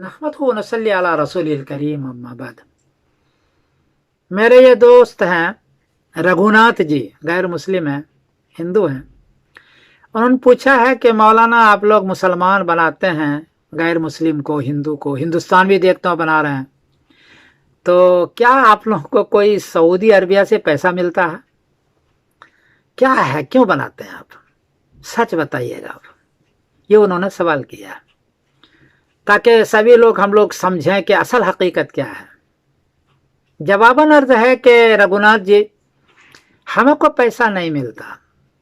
नहमदुहु व नसल्ली अला रसूलिल करीम अम्मा बाद। मेरे ये दोस्त हैं रघुनाथ जी, गैर मुस्लिम हैं, हिंदू हैं। उन्होंने पूछा है कि मौलाना आप लोग मुसलमान बनाते हैं गैर मुस्लिम को, हिंदू को, हिंदुस्तान भी देखता हूँ बना रहे हैं, तो क्या आप लोगों को कोई सऊदी अरबिया से पैसा मिलता है? क्या है, क्यों बनाते हैं आप? सच बताइएगा आप। ये उन्होंने सवाल किया ताकि सभी लोग, हम लोग समझें कि असल हकीकत क्या है। जवाबन अर्ज है कि रघुनाथ जी, हमको पैसा नहीं मिलता।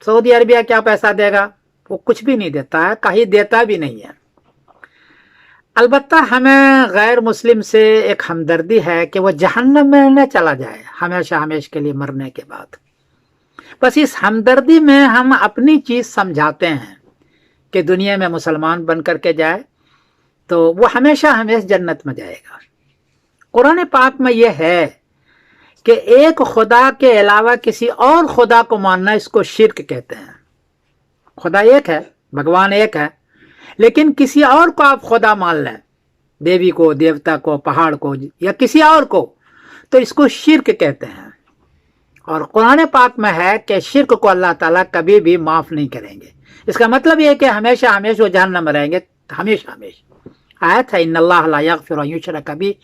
सऊदी अरबिया क्या पैसा देगा? वो कुछ भी नहीं देता है, कहीं देता भी नहीं है। अलबत्ता हमें गैर मुस्लिम से एक हमदर्दी है कि वो जहन्नम में न चला जाए हमेशा हमेशा के लिए मरने के बाद। बस इस हमदर्दी में हम अपनी चीज समझाते हैं कि दुनिया में मुसलमान बन करके जाए तो वो हमेशा हमेशा जन्नत में जाएगा। कुरान पाक में यह है कि एक खुदा के अलावा किसी और खुदा को मानना, इसको शिर्क कहते हैं। खुदा एक है, भगवान एक है, लेकिन किसी और को आप खुदा मान लें, देवी को, देवता को, पहाड़ को या किसी और को, तो इसको शिर्क कहते हैं। और कुरान पाक में है कि शिर्क को अल्लाह ताला कभी भी माफ नहीं करेंगे। इसका मतलब यह है कि हमेशा हमेशा वो जहन्नम में रहेंगे, हमेशा हमेशा। आयत है इन्नल्लाह ला यगफिरु अन युशरक बिही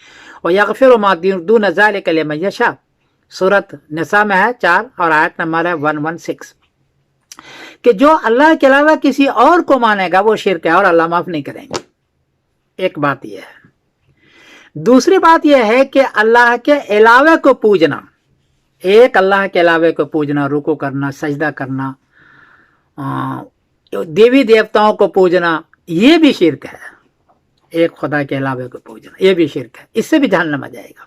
व यगफिरु मा दून ज़ालिका लिमन यशा, सूरत निसा में है 4 और आयत नंबर है 116, कि जो अल्लाह के अलावा किसी और को मानेगा वो शिर्क है और अल्लाह माफ नहीं करेंगे। एक बात यह है। दूसरी बात यह है कि अल्लाह के अलावा को पूजना, एक अल्लाह के अलावा को पूजना, रुकू करना, सजदा करना, देवी देवताओं को पूजना, ये भी शिर्क है। एक खुदा के अलावा को पूजना, ये भी शिर्क है, इससे भी जहन्नम आ जाएगा।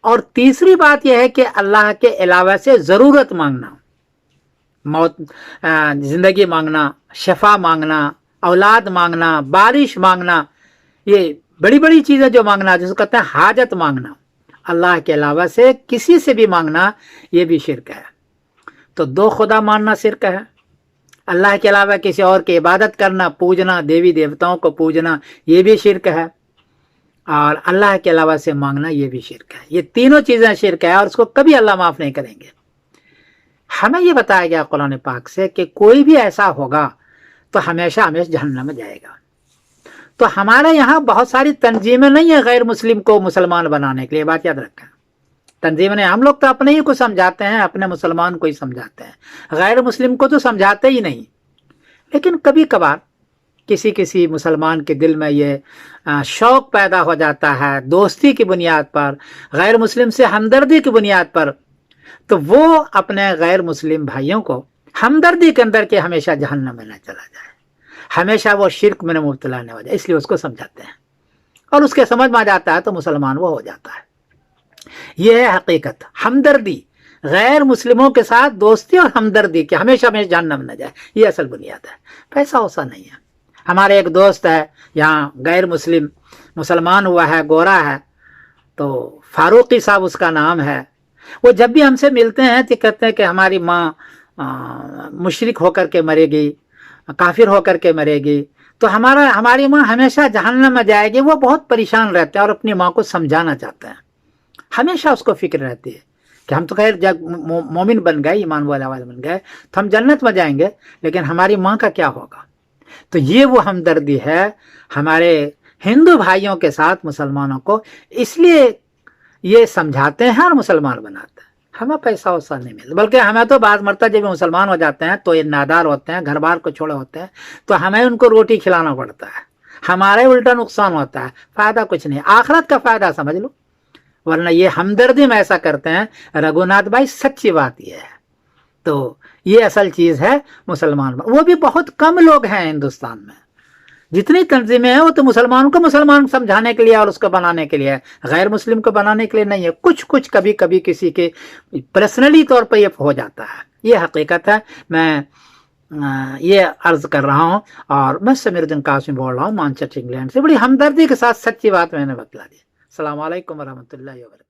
और तीसरी बात यह है कि अल्लाह के अलावा से जरूरत मांगना, मौत, जिंदगी मांगना, शफा मांगना, औलाद मांगना, बारिश मांगना, ये बड़ी बड़ी चीजें जो मांगना, जिसको कहते हैं हाजत मांगना, अल्लाह के अलावा से किसी से भी मांगना, ये भी शिर्क है। तो दो खुदा मानना शिर्क है, अल्लाह के अलावा किसी और की इबादत करना, पूजना, देवी देवताओं को पूजना, ये भी शिर्क है, और अल्लाह के अलावा से मांगना, ये भी शिर्क है। ये तीनों चीजें शिर्क है और उसको कभी अल्लाह माफ नहीं करेंगे। हमें ये बताया गया कुरान पाक से कि कोई भी ऐसा होगा तो हमेशा हमेशा जहन्नम में जाएगा। तो हमारे यहाँ बहुत सारी तंजीमें नहीं है गैर मुस्लिम को मुसलमान बनाने के लिए, बात याद रखें। तंजीमें नहीं, हम लोग तो अपने ही को समझाते हैं, अपने मुसलमान को ही समझाते हैं, गैर मुस्लिम को तो समझाते ही नहीं। लेकिन कभी कभार किसी किसी मुसलमान के दिल में ये शौक पैदा हो जाता है, दोस्ती की बुनियाद पर, गैर मुस्लिम से हमदर्दी की बुनियाद पर, तो वो अपने गैर मुस्लिम भाइयों को हमदर्दी के अंदर के हमेशा जहन्नम में न चला जाए, हमेशा वो शिर्क में मुब्तला न हो जाए, इसलिए उसको समझाते हैं। और उसके समझ में आ जाता है तो मुसलमान वो हो जाता है। यह है हकीकत, हमदर्दी, गैर मुस्लिमों के साथ दोस्ती और हमदर्दी के हमेशा हमेशा जहन्नम न जाए, ये असल बुनियाद है। पैसा वैसा नहीं है। हमारे एक दोस्त है यहाँ गैर मुस्लिम, मुसलमान हुआ है, गोरा है, तो फारूकी साहब उसका नाम है। वो जब भी हमसे मिलते हैं तो कहते हैं कि हमारी माँ मुशरिक होकर के मरेगी, काफिर होकर के मरेगी, तो हमारी माँ हमेशा जहन्नम में जाएगी। वो बहुत परेशान रहते हैं और अपनी माँ को समझाना चाहते हैं, हमेशा उसको फिक्र रहती है कि हम तो खैर जब मोमिन बन गए, ईमान वाला बन गए, तो हम जन्नत में जाएंगे, लेकिन हमारी माँ का क्या होगा। तो ये वो हमदर्दी है हमारे हिंदू भाइयों के साथ मुसलमानों को, इसलिए ये समझाते हैं और मुसलमान बनाते हैं। हमें पैसा वैसा नहीं मिलता, बल्कि हमें तो बाद मरता जब मुसलमान हो जाते हैं तो ये नादार होते हैं, घर बार को छोड़े होते हैं, तो हमें उनको रोटी खिलाना पड़ता है, हमारे उल्टा नुकसान होता है, फायदा कुछ नहीं, आखिरत का फायदा समझ लो। वरना ये हमदर्दी में ऐसा करते हैं रघुनाथ भाई, सच्ची बात ये है। तो ये असल चीज है मुसलमान, वो भी बहुत कम लोग हैं हिंदुस्तान में। जितनी तंजीमें हैं वो तो मुसलमान को मुसलमान समझाने के लिए और उसको बनाने के लिए है, गैर मुस्लिम को बनाने के लिए नहीं है। कुछ कुछ कभी कभी किसी के पर्सनली तौर पर ये हो जाता है, ये हकीकत है। मैं ये अर्ज कर रहा हूँ और मैं समीरुद्दीन कासिम बोल रहा हूँ मानचेस्टर इंग्लैंड से। बड़ी हमदर्दी के साथ सच्ची बात मैंने बतला दी। अस्सलाम वालेकुम व रहमतुल्लाहि व बरकातहू।